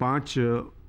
5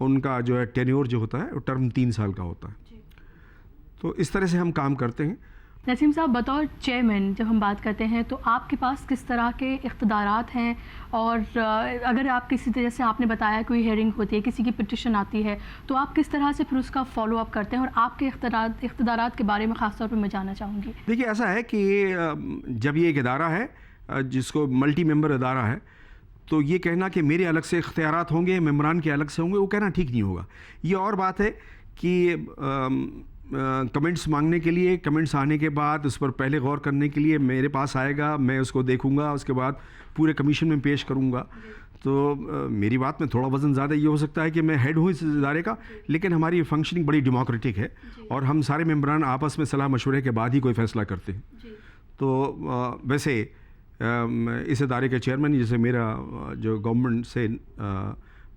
ان کا جو ہے ٹینیور جو ہوتا ہے وہ ٹرم 3 سال کا ہوتا ہے. تو اس طرح سے ہم کام کرتے ہیں. نسیم صاحب، بطور چیئرمین جب ہم بات کرتے ہیں تو آپ کے پاس کس طرح کے اقتدارات ہیں، اور اگر آپ کسی طرح سے آپ نے بتایا کوئی ہیئرنگ ہوتی ہے، کسی کی پٹیشن آتی ہے، تو آپ کس طرح سے پھر اس کا فالو اپ کرتے ہیں، اور آپ کے اقتدارات کے بارے میں خاص طور پہ میں جاننا چاہوں گی. دیکھیے ایسا ہے کہ جب یہ ایک ادارہ ہے جس کو ملٹی ممبر ادارہ ہے، تو یہ کہنا کہ میرے الگ سے اختیارات ہوں گے، ممبران کے الگ سے ہوں گے، وہ کہنا ٹھیک نہیں ہوگا. یہ اور بات ہے کہ کمنٹس مانگنے کے لیے، کمنٹس آنے کے بعد اس پر پہلے غور کرنے کے لیے میرے پاس آئے گا، میں اس کو دیکھوں گا، اس کے بعد پورے کمیشن میں پیش کروں گا. تو میری بات میں تھوڑا وزن زیادہ یہ ہو سکتا ہے کہ میں ہیڈ ہوں اس ادارے کا، لیکن ہماری فنکشننگ بڑی ڈیموکریٹک ہے اور ہم سارے ممبران آپس میں صلاح مشورے کے بعد ہی کوئی فیصلہ کرتے ہیں. تو ویسے اس ادارے کے چیئرمین جیسے میرا جو گورنمنٹ سے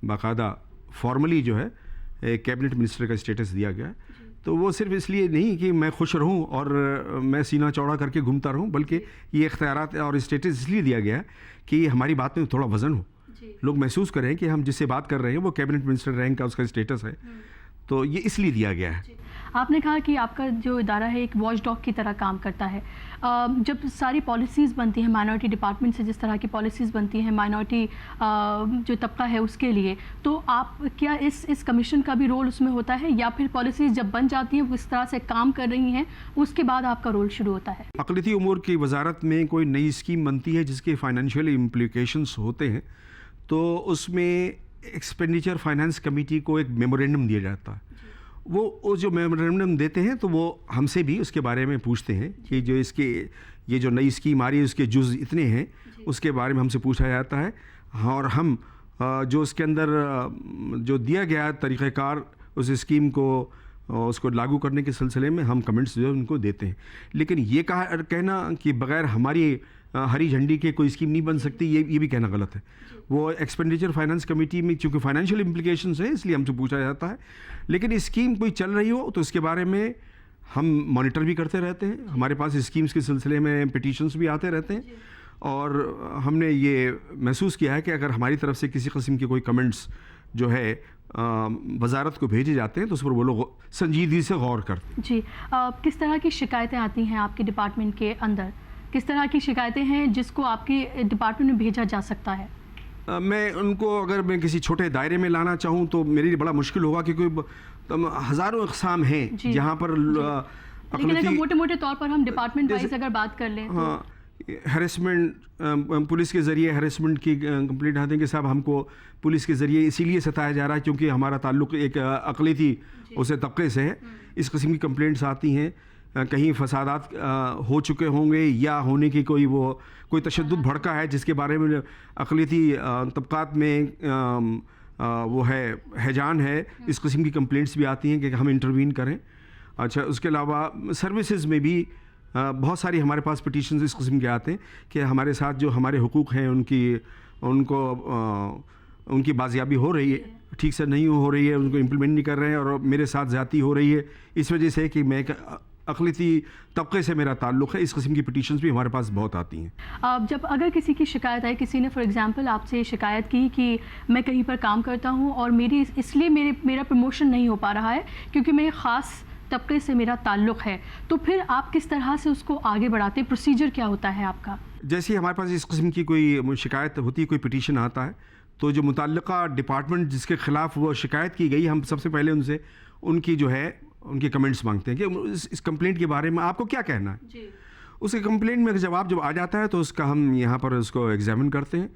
باقاعدہ فارملی جو ہے کیبنٹ منسٹر کا اسٹیٹس دیا گیا ہے، تو وہ صرف اس لیے نہیں کہ میں خوش رہوں اور میں سینہ چوڑا کر کے گھومتا رہوں، بلکہ یہ اختیارات اور اسٹیٹس اس لیے دیا گیا ہے کہ ہماری بات میں تھوڑا وزن ہو، لوگ محسوس کریں کہ ہم جس سے بات کر رہے ہیں وہ کیبنٹ منسٹر رینک کا اس کا اسٹیٹس ہے. تو یہ اس لیے دیا گیا ہے. آپ نے کہا کہ آپ کا جو ادارہ ہے ایک واچ ڈاگ کی طرح کام کرتا ہے. جب ساری پالیسیز بنتی ہیں مائنورٹی ڈپارٹمنٹ سے، جس طرح کی پالیسیز بنتی ہیں مائنورٹی جو طبقہ ہے اس کے لیے، تو آپ کیا اس کمیشن کا بھی رول اس میں ہوتا ہے، یا پھر پالیسیز جب بن جاتی ہیں وہ اس طرح سے کام کر رہی ہیں اس کے بعد آپ کا رول شروع ہوتا ہے؟ اقلیتی امور کی وزارت میں کوئی نئی اسکیم بنتی ہے جس کے فائنینشیل امپلیکیشنس ہوتے ہیں، تو اس میں ایکسپینڈیچر فائنانس کمیٹی کو ایک میمورینڈم دیا جاتا ہے. وہ جو میمورینڈم دیتے ہیں تو وہ ہم سے بھی اس کے بارے میں پوچھتے ہیں کہ جو اس کے یہ جو نئی اسکیم آ رہی ہے اس کے جز اتنے ہیں، اس کے بارے میں ہم سے پوچھا جاتا ہے. اور ہم جو اس کے اندر جو دیا گیا طریقہ کار اس اسکیم کو اس کو لاگو کرنے کے سلسلے میں ہم کمنٹس جو ان کو دیتے ہیں. لیکن یہ کہنا کہ بغیر ہماری ہری جھنڈی کے کوئی اسکیم نہیں بن سکتی، یہ بھی کہنا غلط ہے. وہ ایکسپینڈیچر فائنانس کمیٹی میں چونکہ فائنینشیل امپلیکیشنز ہیں اس لیے ہم سے پوچھا جاتا ہے. لیکن اسکیم کوئی چل رہی ہو تو اس کے بارے میں ہم مانیٹر بھی کرتے رہتے ہیں. ہمارے پاس اسکیمز کے سلسلے میں پٹیشنز بھی آتے رہتے ہیں، اور ہم نے یہ محسوس کیا ہے کہ اگر ہماری طرف سے کسی قسم کے کوئی کمنٹس جو ہے وزارت کو بھیجے جاتے ہیں تو اس پر وہ لوگ سنجیدگی سے غور کرتے ہیں. جی، کس طرح کی شکایتیں آتی ہیں آپ کے ڈپارٹمنٹ کے اندر؟ کس طرح کی شکایتیں ہیں جس کو آپ کے ڈپارٹمنٹ میں بھیجا جا سکتا ہے؟ میں ان کو اگر میں کسی چھوٹے دائرے میں لانا چاہوں تو میرے لیے بڑا مشکل ہوگا، کیونکہ ہزاروں اقسام ہیں جہاں پر لیکن اگر موٹے موٹے طور پر ہم ڈپارٹمنٹ وائز اگر بات کر لیں، ہاں، ہیرسمنٹ پولیس کے ذریعے ہیرسمنٹ کی کمپلینٹ آتے ہیں کہ صاحب ہم کو پولیس کے ذریعے اسی لیے ستایا جا رہا ہے کیونکہ ہمارا تعلق ایک اقلیتی اسے طبقے سے ہے. اس قسم کی کمپلینٹس آتی ہیں. کہیں فسادات ہو چکے ہوں گے یا ہونے کی کوئی تشدد بھڑکا ہے جس کے بارے میں اقلیتی طبقات میں وہ ہے ہیجان ہے، اس قسم کی کمپلینٹس بھی آتی ہیں کہ ہم انٹروین کریں. اچھا، اس کے علاوہ سروسز میں بھی بہت ساری ہمارے پاس پٹیشنز اس قسم کے آتے ہیں کہ ہمارے ساتھ جو ہمارے حقوق ہیں ان کی بازیابی ہو رہی ہے، ٹھیک سے نہیں ہو رہی ہے، ان کو امپلیمنٹ نہیں کر رہے ہیں، اور میرے ساتھ زیادتی ہو رہی ہے اس وجہ سے کہ میں اقلیتی طبقے سے میرا تعلق ہے. اس قسم کی پٹیشنز بھی ہمارے پاس بہت آتی ہیں. جب اگر کسی کی شکایت آئی، کسی نے فار ایگزامپل آپ سے شکایت کی کہ میں کہیں پر کام کرتا ہوں اور اس لیے میرا پروموشن نہیں ہو پا رہا ہے کیونکہ میں خاص طبقے سے میرا تعلق ہے، تو پھر آپ کس طرح سے اس کو آگے بڑھاتے ہیں؟ پروسیجر کیا ہوتا ہے آپ کا؟ جیسے ہمارے پاس اس قسم کی کوئی شکایت ہوتی ہے، کوئی پٹیشن آتا ہے، تو جو متعلقہ ڈپارٹمنٹ جس کے خلاف وہ شکایت کی گئی، ہم سب سے پہلے ان کی جو ہے ان کے کمنٹس مانگتے ہیں کہ اس کمپلینٹ کے بارے میں آپ کو کیا کہنا ہے. اس کے کمپلینٹ میں جواب جب آ جاتا ہے تو اس کا ہم یہاں پر اس کو ایگزامن کرتے ہیں،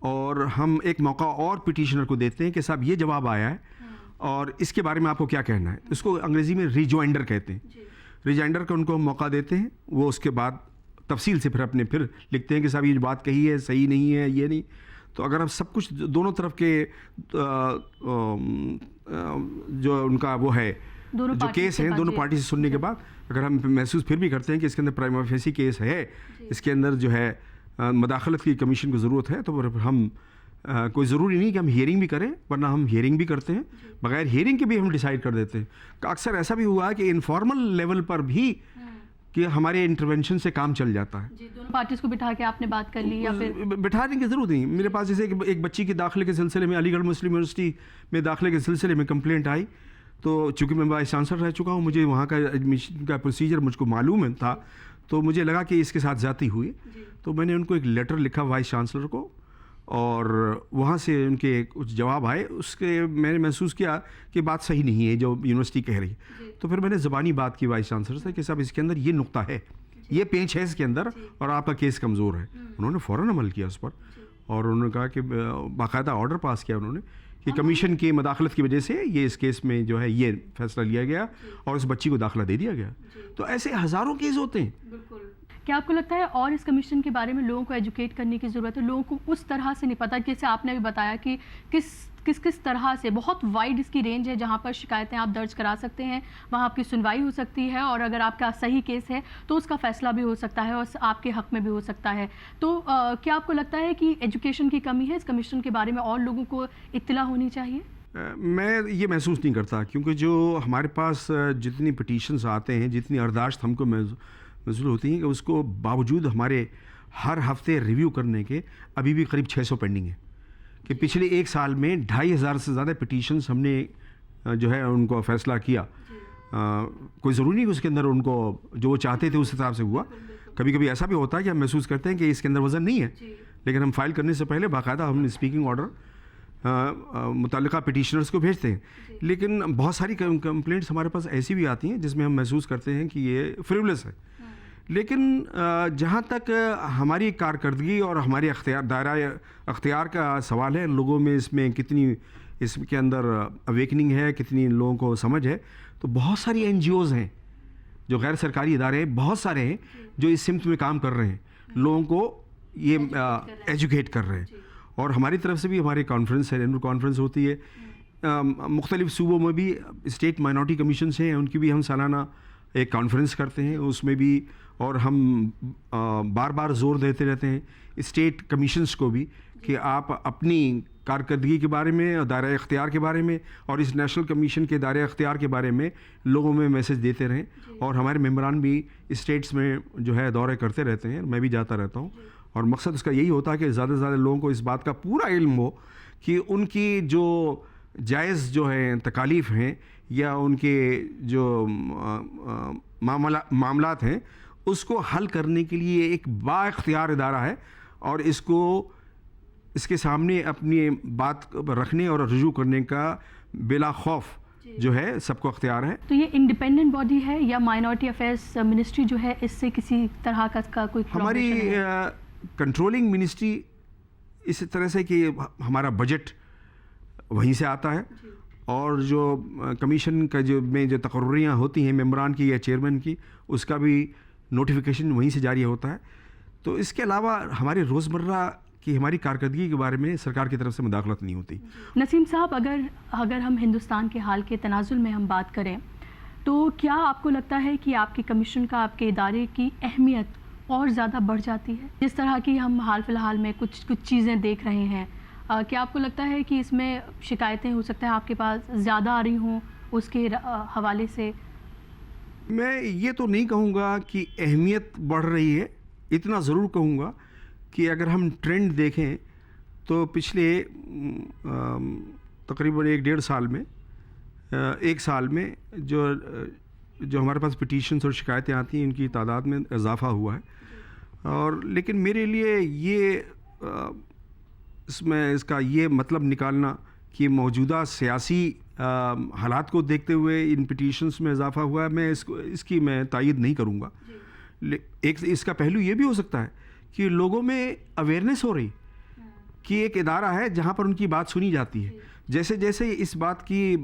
اور ہم ایک موقع اور پٹیشنر کو دیتے ہیں کہ صاحب یہ جواب آیا ہے اور اس کے بارے میں آپ کو کیا کہنا ہے. اس کو انگریزی میں ریجوائنڈر کہتے ہیں. ریجوائنڈر کا ان کو ہم موقع دیتے ہیں، وہ اس کے بعد تفصیل سے پھر لکھتے ہیں کہ صاحب یہ بات کہی ہے صحیح نہیں ہے، یہ نہیں. تو اگر ہم سب کچھ دونوں طرف کے جو ان کا وہ ہے جو کیس ہے دونوں پارٹی سے سننے کے بعد اگر ہم محسوس پھر بھی کرتے ہیں کہ اس کے اندر پرائما فیسی کیس ہے، اس کے اندر جو ہے مداخلت کی کمیشن کو ضرورت ہے، تو ہم کوئی ضروری نہیں کہ ہم ہیئرنگ بھی کریں، ورنہ ہم ہیئرنگ بھی کرتے ہیں. بغیر ہیئرنگ کے بھی ہم ڈیسائیڈ کر دیتے ہیں. اکثر ایسا بھی ہوا ہے کہ انفارمل لیول پر بھی کہ ہمارے انٹرونشن سے کام چل جاتا ہے. جی دونوں پارٹیز کو بٹھا کے آپ نے بات کر لی یا پھر بٹھانے کی ضرورت نہیں. میرے پاس جیسے ایک بچی کے داخلے کے سلسلے میں علی گڑھ مسلم یونیورسٹی میں داخلے کے سلسلے میں کمپلینٹ آئی, تو چونکہ میں وائس چانسلر رہ چکا ہوں, مجھے وہاں کا ایڈمیشن کا پروسیجر مجھ کو معلوم تھا, تو مجھے لگا کہ اس کے ساتھ زیادتی ہوئی, تو میں نے ان کو ایک لیٹر لکھا وائس چانسلر کو, اور وہاں سے ان کے کچھ جواب آئے. اس کے میں نے محسوس کیا کہ بات صحیح نہیں ہے جو یونیورسٹی کہہ رہی, تو پھر میں نے زبانی بات کی وائس چانسلر سے کہ صاحب اس کے اندر یہ نقطہ ہے, یہ پینچ ہے اس کے اندر, اور آپ کا کیس کمزور ہے. انہوں نے فوراً عمل کیا اس پر, اور انہوں نے کہا کہ باقاعدہ آرڈر پاس کیا انہوں نے کہ کمیشن کی مداخلت کی وجہ سے یہ اس کیس میں جو ہے یہ فیصلہ لیا گیا اور اس بچی کو داخلہ دے دیا گیا. تو ایسے ہزاروں کیس ہوتے ہیں. بالکل. کیا آپ کو لگتا ہے اور اس کمیشن کے بارے میں لوگوں کو ایجوکیٹ کرنے کی ضرورت ہے؟ لوگوں کو اس طرح سے نہیں پتہ, جیسے آپ نے بھی بتایا کہ کس طرح سے بہت وائڈ اس کی رینج ہے جہاں پر شکایتیں آپ درج کرا سکتے ہیں, وہاں آپ کی سنوائی ہو سکتی ہے, اور اگر آپ کا صحیح کیس ہے تو اس کا فیصلہ بھی ہو سکتا ہے اور آپ کے حق میں بھی ہو سکتا ہے. تو کیا آپ کو لگتا ہے کہ ایجوکیشن کی کمی ہے اس کمیشن کے بارے میں, اور لوگوں کو اطلاع ہونی چاہیے؟ میں یہ محسوس نہیں کرتا, کیونکہ جو ہمارے پاس جتنی پٹیشنز آتے ہیں, جتنی ارداشت ہم کو موصول ہوتی ہیں, کہ اس کو باوجود ہمارے ہر ہفتے ریویو کرنے کے ابھی بھی قریب 600 پینڈنگ ہیں. کہ پچھلے ایک سال میں 2500 سے زیادہ پٹیشنز ہم نے جو ہے ان کو فیصلہ کیا. کوئی ضروری نہیں کہ اس کے اندر ان کو جو وہ چاہتے تھے اس حساب سے ہوا. کبھی کبھی ایسا بھی ہوتا ہے کہ ہم محسوس کرتے ہیں کہ اس کے اندر وزن نہیں ہے, لیکن ہم فائل کرنے سے پہلے باقاعدہ ہم اسپیکنگ آرڈر متعلقہ پٹیشنرز کو بھیجتے ہیں. لیکن بہت ساری کمپلینٹس ہمارے پاس ایسی بھی آتی ہیں جس میں ہم محسوس کرتے ہیں کہ یہ فریولس ہے. لیکن جہاں تک ہماری کارکردگی اور ہماری دائرہ اختیار کا سوال ہے, لوگوں میں اس میں کتنی اس کے اندر اویکننگ ہے, کتنی لوگوں کو سمجھ ہے, تو بہت ساری این جی اوز ہیں جو غیر سرکاری ادارے ہیں, بہت سارے ہیں جو اس سمت میں کام کر رہے ہیں, لوگوں کو یہ ایجوکیٹ کر رہے ہیں. اور ہماری طرف سے بھی ہماری کانفرنس ہے, رینو کانفرنس ہوتی ہے, مختلف صوبوں میں بھی اسٹیٹ مائنورٹی کمیشنز ہیں, ان کی بھی ہم سالانہ ایک کانفرنس کرتے ہیں, اس میں بھی, اور ہم بار بار زور دیتے رہتے ہیں اسٹیٹ کمیشنز کو بھی کہ آپ اپنی کارکردگی کے بارے میں, دائرہ اختیار کے بارے میں, اور اس نیشنل کمیشن کے دائرہ اختیار کے بارے میں لوگوں میں میسج دیتے رہیں. اور ہمارے ممبران بھی اسٹیٹس میں جو ہے دورے کرتے رہتے ہیں, میں بھی جاتا رہتا ہوں, اور مقصد اس کا یہی ہوتا ہے کہ زیادہ سے زیادہ لوگوں کو اس بات کا پورا علم ہو کہ ان کی جو جائز جو ہیں تکالیف ہیں یا ان کے جو معاملات ہیں اس کو حل کرنے کے لیے ایک با اختیار ادارہ ہے, اور اس کے سامنے اپنی بات رکھنے اور رجوع کرنے کا بلا خوف جو ہے سب کو اختیار ہے. تو یہ انڈیپینڈنٹ باڈی ہے یا مائنورٹی افیئرس منسٹری جو ہے اس سے کسی طرح کا کوئی ہماری کنٹرولنگ منسٹری اس طرح سے کہ ہمارا بجٹ وہیں سے آتا ہے, اور جو کمیشن کا جو تقرریاں ہوتی ہیں ممبران کی یا چیئرمین کی, اس کا بھی نوٹیفیکیشن وہیں سے جاری ہوتا ہے. تو اس کے علاوہ ہمارے روزمرہ کی ہماری کارکردگی کے بارے میں سرکار کی طرف سے مداخلت نہیں ہوتی. نسیم صاحب, اگر ہم ہندوستان کے حال کے تناظر میں ہم بات کریں تو کیا آپ کو لگتا ہے کہ آپ کے کمیشن کا, آپ کے ادارے کی اہمیت اور زیادہ بڑھ جاتی ہے؟ جس طرح کی ہم حال فی الحال میں کچھ چیزیں دیکھ رہے ہیں, کیا آپ کو لگتا ہے کہ اس میں شکایتیں ہو سکتا ہے آپ کے پاس زیادہ آ رہی ہوں اس کے حوالے سے؟ میں یہ تو نہیں کہوں گا کہ اہمیت بڑھ رہی ہے, اتنا ضرور کہوں گا کہ اگر ہم ٹرینڈ دیکھیں تو پچھلے تقریباً 1-1.5 سال میں, ایک سال میں جو ہمارے پاس پٹیشنز اور شکایتیں آتی ہیں ان کی تعداد میں اضافہ ہوا ہے. اور لیکن میرے لیے یہ اس کا یہ مطلب نکالنا کہ موجودہ سیاسی حالات کو دیکھتے ہوئے ان پٹیشنز میں اضافہ ہوا ہے, میں اس کی میں تائید نہیں کروں گا. ایک اس کا پہلو یہ بھی ہو سکتا ہے کہ لوگوں میں اویئرنیس ہو رہی کہ ایک ادارہ ہے جہاں پر ان کی بات سنی جاتی ہے. جیسے جیسے اس بات کی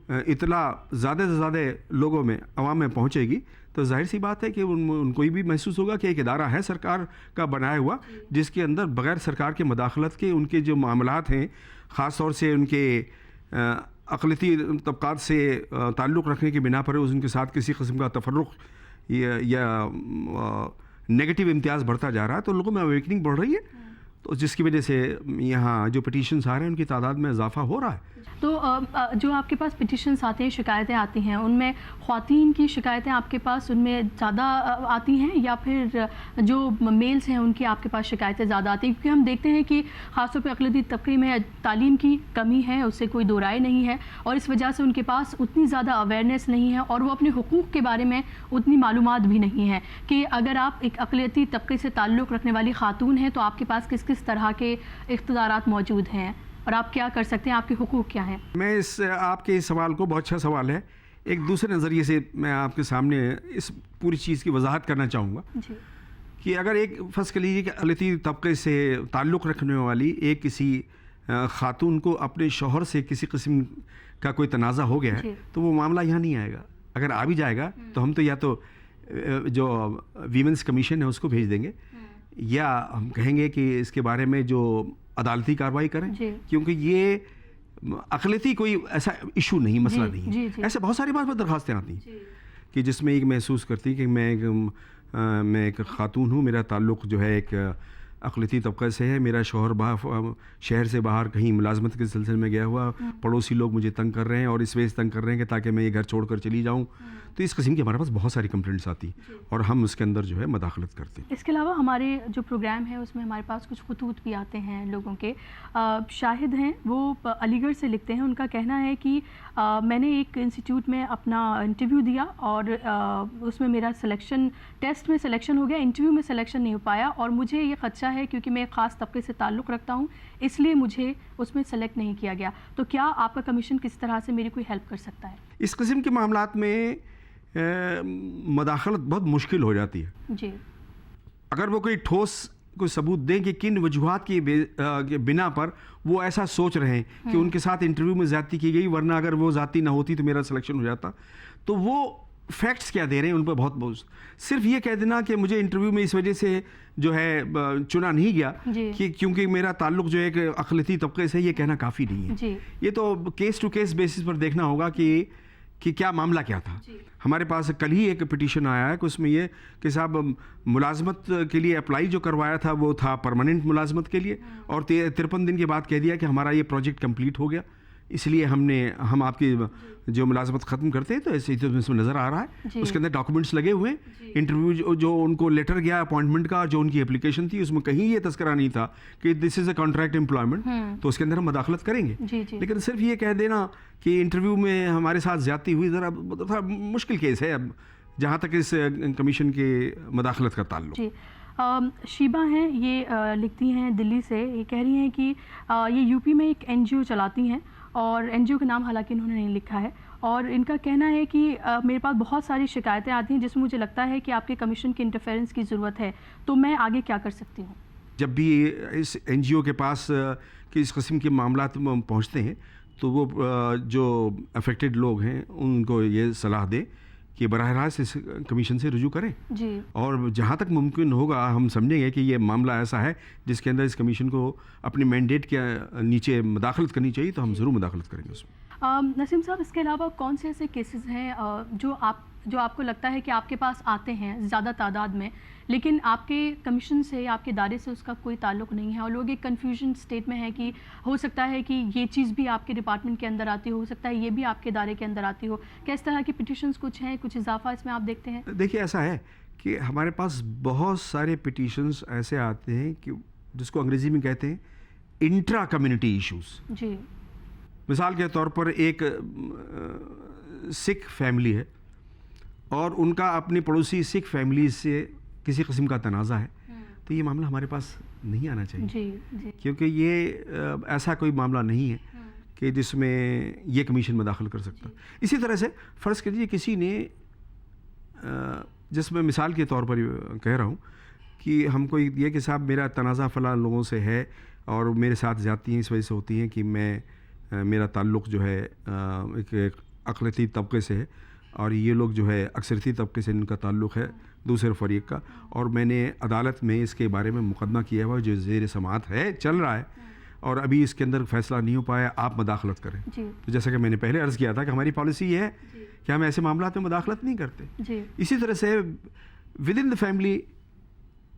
اطلاع زیادہ سے زیادہ لوگوں میں, عوام میں پہنچے گی, تو ظاہر سی بات ہے کہ ان کو بھی محسوس ہوگا کہ ایک ادارہ ہے سرکار کا بنایا ہوا جس کے اندر بغیر سرکار کے مداخلت کے ان کے جو معاملات ہیں, خاص طور سے ان کے اقلیتی طبقات سے تعلق رکھنے کی بنا پر ان کے ساتھ کسی قسم کا تفرق یا نیگیٹو امتیاز بڑھتا جا رہا ہے, تو لوگوں میں اویکننگ بڑھ رہی ہے. تو جس کی وجہ سے یہاں جو پٹیشنز آ رہے ہیں ان کی تعداد میں اضافہ ہو رہا ہے. تو جو آپ کے پاس پٹیشنز آتے ہیں, شکایتیں آتی ہیں, ان میں خواتین کی شکایتیں آپ کے پاس ان میں زیادہ آتی ہیں یا پھر جو میلز ہیں ان کی آپ کے پاس شکایتیں زیادہ آتی ہیں؟ کیونکہ ہم دیکھتے ہیں کہ خاص طور پہ اقلیتی طبقے میں تعلیم کی کمی ہے, اس سے کوئی دو رائے نہیں ہے, اور اس وجہ سے ان کے پاس اتنی زیادہ اویئرنیس نہیں ہے اور وہ اپنے حقوق کے بارے میں اتنی معلومات بھی نہیں ہے کہ اگر آپ ایک اقلیتی طبقے سے تعلق رکھنے والی خاتون ہیں تو آپ کے پاس کس کس طرح کے اختیارات موجود ہیں اور آپ کیا کر سکتے ہیں, آپ کے حقوق کیا ہیں. میں آپ کے اس سوال کو, بہت اچھا سوال ہے, ایک دوسرے نظریے سے میں آپ کے سامنے اس پوری چیز کی وضاحت کرنا چاہوں گا کہ اگر ایک فرض کر لیجیے کہ اقلیتی طبقے سے تعلق رکھنے والی ایک کسی خاتون کو اپنے شوہر سے کسی قسم کا کوئی تنازع ہو گیا ہے تو وہ معاملہ یہاں نہیں آئے گا. اگر آ بھی جائے گا تو ہم تو یا تو جو ویمنس کمیشن ہے اس کو بھیج دیں گے, یا ہم کہیں گے کہ اس کے بارے میں جو عدالتی کارروائی کریں, کیونکہ یہ اقلیتی کوئی ایسا ایشو نہیں, مسئلہ نہیں ہے. ایسے بہت ساری بات پر درخواستیں آتی ہیں کہ جس میں ایک محسوس کرتی کہ میں ایک خاتون ہوں, میرا تعلق جو ہے ایک اقلیتی طبقے سے ہے, میرا شوہر شہر سے باہر کہیں ملازمت کے سلسلے میں گیا ہوا, پڑوسی لوگ مجھے تنگ کر رہے ہیں اور اس وجہ سے تنگ کر رہے ہیں کہ تاکہ میں یہ گھر چھوڑ کر چلی جاؤں. تو اس قسم کی ہمارے پاس بہت ساری کمپلینٹس آتی ہیں اور ہم اس کے اندر جو ہے مداخلت کرتے ہیں. اس کے علاوہ ہمارے جو پروگرام ہے اس میں ہمارے پاس کچھ خطوط بھی آتے ہیں لوگوں کے. شاہد ہیں, وہ علی گڑھ سے لکھتے ہیں, ان کا کہنا ہے کہ میں نے ایک انسٹیٹیوٹ میں اپنا انٹرویو دیا اور اس میں میرا سلیکشن, ٹیسٹ میں سلیکشن ہو گیا, انٹرویو میں سلیکشن نہیں ہو پایا, اور مجھے یہ خدشہ ہے کیونکہ میں ایک خاص طبقے سے تعلق رکھتا ہوں اس لیے مجھے اس میں سلیکٹ نہیں کیا گیا. تو کیا آپ کا کمیشن کس طرح سے میری کوئی ہیلپ کر سکتا ہے؟ اس قسم کے معاملات میں مداخلت بہت مشکل ہو جاتی ہے جی. اگر وہ کوئی ٹھوس کوئی ثبوت دیں کہ کن وجوہات کی بنا پر وہ ایسا سوچ رہے ہیں کہ ان کے ساتھ انٹرویو میں زیادتی کی گئی, ورنہ اگر وہ ذاتی نہ ہوتی تو میرا سلیکشن ہو جاتا, تو وہ فیکٹس کیا دے رہے ہیں ان پہ بہت صرف یہ کہہ دینا کہ مجھے انٹرویو میں اس وجہ سے جو ہے چنا نہیں گیا کہ کیونکہ میرا تعلق جو ہے ایک اقلیتی طبقے سے, یہ کہنا کافی نہیں ہے. یہ تو کیس ٹو کیس بیسس پر دیکھنا ہوگا کہ کیا معاملہ کیا تھا. ہمارے پاس کل ہی ایک پٹیشن آیا ہے کہ اس میں یہ کہ صاحب ملازمت کے لیے اپلائی جو کروایا تھا وہ تھا پرماننٹ ملازمت کے لیے, اور 53 دن کے بعد کہہ دیا کہ ہمارا یہ پروجیکٹ کمپلیٹ ہو گیا, اس لیے ہم آپ کی جو ملازمت ختم کرتے ہیں. تو ایسے ہی تو اس میں نظر آ رہا ہے, اس کے اندر ڈاکومنٹس لگے ہوئے ہیں, انٹرویو جو ان کو لیٹر گیا اپوائنٹمنٹ کا, جو ان کی اپلیکیشن تھی اس میں کہیں یہ تذکرہ نہیں تھا کہ دس از اے کانٹریکٹ امپلائمنٹ, تو اس کے اندر ہم مداخلت کریں گے. لیکن صرف یہ کہہ دینا کہ انٹرویو میں ہمارے ساتھ زیادتی ہوئی, ذرا مشکل کیس ہے اب جہاں تک اس کمیشن کے مداخلت کا تعلق. شیبہ ہیں, یہ لکھتی ہیں دلی سے, یہ کہہ رہی ہیں کہ یہ یو پی میں ایک این جی او چلاتی ہیں, اور این جی او کا نام حالانکہ انہوں نے نہیں لکھا ہے, اور ان کا کہنا ہے کہ میرے پاس بہت ساری شکایتیں آتی ہیں جس میں مجھے لگتا ہے کہ آپ کے کمیشن کی انٹرفیرنس کی ضرورت ہے, تو میں آگے کیا کر سکتی ہوں؟ جب بھی اس این جی او کے پاس اس قسم کے معاملات پہنچتے ہیں تو وہ جو افیکٹڈ لوگ ہیں ان کو یہ صلاح دیں کہ براہ راست اس کمیشن سے رجوع کریں, اور جہاں تک ممکن ہوگا ہم سمجھیں گے کہ یہ معاملہ ایسا ہے جس کے اندر اس کمیشن کو اپنی مینڈیٹ کے نیچے مداخلت کرنی چاہیے, تو ہم ضرور مداخلت کریں گے اس میں. نسیم صاحب, اس کے علاوہ کون سے ایسے کیسز ہیں جو آپ کو لگتا ہے کہ آپ کے پاس آتے ہیں زیادہ تعداد میں, لیکن آپ کے کمیشن سے, آپ کے ادارے سے اس کا کوئی تعلق نہیں ہے, اور لوگ ایک کنفیوژن اسٹیٹ میں ہے کہ ہو سکتا ہے کہ یہ چیز بھی آپ کے ڈپارٹمنٹ کے اندر آتی ہو سکتا ہے یہ بھی آپ کے ادارے کے اندر آتی ہو, کیا اس طرح کی پٹیشنز کچھ ہیں, کچھ اضافہ اس میں آپ دیکھتے ہیں؟ دیکھیے ایسا ہے کہ ہمارے پاس بہت سارے پٹیشنز ایسے آتے ہیں کہ جس کو انگریزی میں کہتے ہیں انٹرا کمیونٹی ایشوز. جی. مثال کے طور پر ایک سکھ فیملی ہے اور ان کا اپنی پڑوسی سکھ فیملی سے کسی قسم کا تنازع ہے, تو یہ معاملہ ہمارے پاس نہیں آنا چاہیے, کیونکہ یہ ایسا کوئی معاملہ نہیں ہے کہ جس میں یہ کمیشن مداخل کر سکتا. اسی طرح سے فرض کریے کسی نے, جس میں مثال کے طور پر کہہ رہا ہوں کہ ہم کو یہ کہ صاحب میرا تنازع فلاں لوگوں سے ہے اور میرے ساتھ زیادتیاں اس وجہ سے ہوتی ہیں کہ میرا تعلق جو ہے ایک اقلیتی طبقے سے ہے, اور یہ لوگ جو ہے اکثریتی طبقے سے ان کا تعلق ہے دوسرے فریق کا, اور میں نے عدالت میں اس کے بارے میں مقدمہ کیا ہوا جو زیر سماعت ہے, چل رہا ہے, اور ابھی اس کے اندر فیصلہ نہیں ہو پایا, آپ مداخلت کریں. تو جیسا کہ میں نے پہلے عرض کیا تھا کہ ہماری پالیسی یہ ہے کہ ہم ایسے معاملات میں مداخلت نہیں کرتے. اسی طرح سے ود ان دا فیملی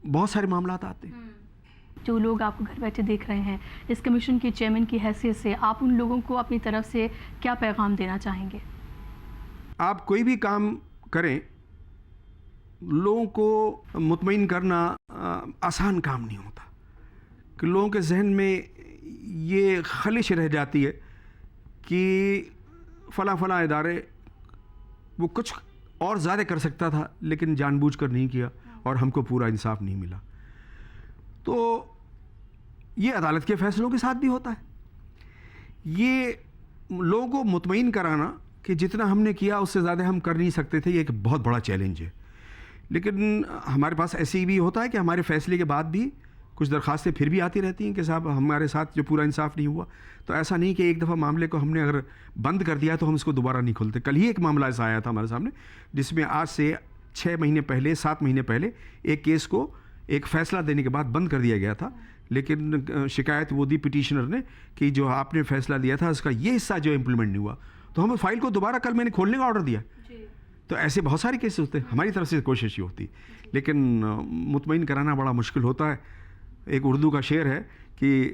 بہت سارے معاملات آتے ہیں. جو لوگ آپ کو گھر بیٹھے دیکھ رہے ہیں، اس کمیشن کی چیئرمین کی حیثیت سے آپ ان لوگوں کو اپنی طرف سے کیا پیغام دینا چاہیں گے؟ آپ کوئی بھی کام کریں، لوگوں کو مطمئن کرنا آسان کام نہیں ہوتا، کہ لوگوں کے ذہن میں یہ خلش رہ جاتی ہے کہ فلاں فلاں ادارے وہ کچھ اور زیادہ کر سکتا تھا لیکن جان بوجھ کر نہیں کیا اور ہم کو پورا انصاف نہیں ملا. تو یہ عدالت کے فیصلوں کے ساتھ بھی ہوتا ہے. یہ لوگوں کو مطمئن کرانا کہ جتنا ہم نے کیا اس سے زیادہ ہم کر نہیں سکتے تھے، یہ ایک بہت بڑا چیلنج ہے. لیکن ہمارے پاس ایسے ہی بھی ہوتا ہے کہ ہمارے فیصلے کے بعد بھی کچھ درخواستیں پھر بھی آتی رہتی ہیں کہ صاحب ہمارے ساتھ جو پورا انصاف نہیں ہوا. تو ایسا نہیں کہ ایک دفعہ معاملے کو ہم نے اگر بند کر دیا تو ہم اس کو دوبارہ نہیں کھولتے. کل ہی ایک معاملہ ایسا آیا تھا ہمارے سامنے جس میں آج سے 6 مہینے پہلے 7 مہینے پہلے ایک کیس کو ایک فیصلہ دینے کے بعد بند کر دیا گیا تھا. لیکن شکایت وہ دی پٹیشنر نے کہ جو آپ نے فیصلہ دیا تھا اس کا یہ حصہ جو امپلیمنٹ نہیں ہوا، تو ہمیں فائل کو دوبارہ کل میں نے کھولنے کا آرڈر دیا. تو ایسے بہت سارے کیسز ہوتے ہیں. ہماری طرف سے کوشش ہی ہوتی لیکن مطمئن کرانا بڑا مشکل ہوتا ہے. ایک اردو کا شعر ہے کہ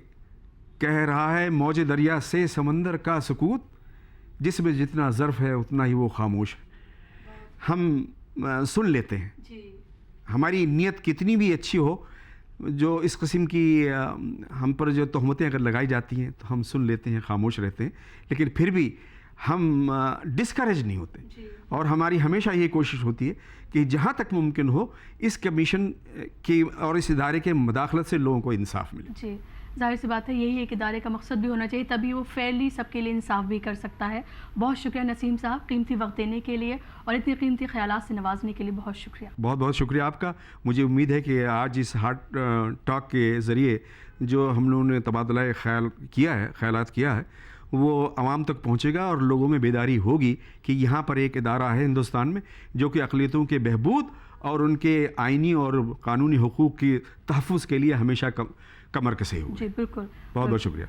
کہہ رہا ہے موج دریا سے سمندر کا سکوت، جس میں جتنا ظرف ہے اتنا ہی وہ خاموش ہے. ہم سن لیتے ہیں، ہماری نیت کتنی بھی اچھی ہو، جو اس قسم کی ہم پر جو تہمتیں اگر لگائی جاتی ہیں تو ہم سن لیتے ہیں، خاموش رہتے ہیں. لیکن پھر بھی ہم ڈسکریج نہیں ہوتے اور ہماری ہمیشہ یہ کوشش ہوتی ہے کہ جہاں تک ممکن ہو اس کمیشن کی اور اس ادارے کے مداخلت سے لوگوں کو انصاف ملے. جی ظاہر سی بات ہے، یہی ایک ادارے کا مقصد بھی ہونا چاہیے، تبھی وہ فیئرلی سب کے لیے انصاف بھی کر سکتا ہے. بہت شکریہ نسیم صاحب قیمتی وقت دینے کے لیے اور اتنی قیمتی خیالات سے نوازنے کے لیے. بہت شکریہ. بہت بہت شکریہ آپ کا. مجھے امید ہے کہ آج اس ہارٹ ٹاک کے ذریعے جو ہم لوگوں نے تبادلہ خیالات کیا ہے وہ عوام تک پہنچے گا اور لوگوں میں بیداری ہوگی کہ یہاں پر ایک ادارہ ہے ہندوستان میں جو کہ اقلیتوں کے بہبود اور ان کے آئینی اور قانونی حقوق کی تحفظ کے لیے ہمیشہ کمر کسے ہوئے. جی بالکل. بہت بہت شکریہ.